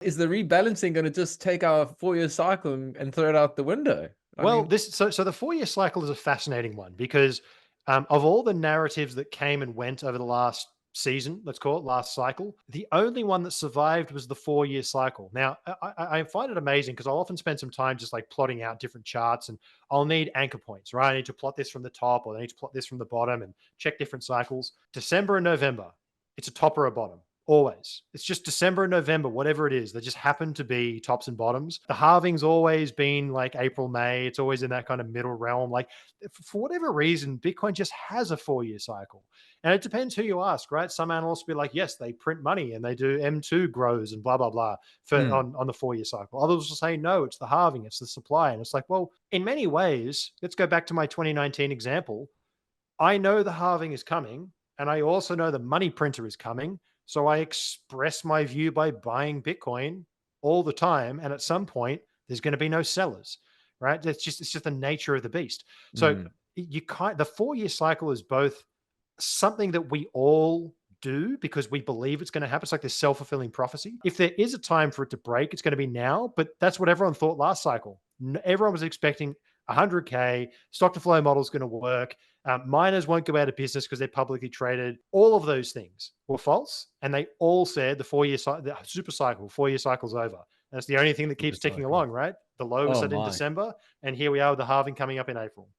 Is the rebalancing going to just take our 4-year cycle and throw it out the window? I Well, mean, so the 4-year cycle is a fascinating one because of all the narratives that came and went over the last season, let's call it last cycle, the only one that survived was the 4-year cycle. Now, I find it amazing because I'll often spend some time just like plotting out different charts, and I'll need anchor points, right? I need to plot this from the top, or I need to plot this from the bottom and check different cycles. December and November, it's a top or a bottom. Always. It's just December and November, whatever it is. They just happen to be tops and bottoms. The halving's always been like April, May. It's always in that kind of middle realm. Like for whatever reason, Bitcoin just has a 4-year cycle. And it depends who you ask, right? Some analysts will be like, yes, they print money and they do M2 grows and blah, blah, blah on the 4-year cycle. Others will say, no, it's the halving, it's the supply. And it's like, well, in many ways, let's go back to my 2019 example. I know the halving is coming, and I also know the money printer is coming. So I express my view by buying Bitcoin all the time. And at some point, there's going to be no sellers, right? It's just the nature of the beast. So mm, the 4-year cycle is both something that we all do because we believe it's going to happen. It's like this self-fulfilling prophecy. If there is a time for it to break, it's going to be now. But that's what everyone thought last cycle. Everyone was expecting 100K, stock to flow model is going to work. Miners won't go out of business because they're publicly traded. All of those things were false. And they all said the super cycle, 4-year cycle's over. That's the only thing that super keeps ticking cycle. along, right? The low was Oh set in my. December. And here we are with the halving coming up in April.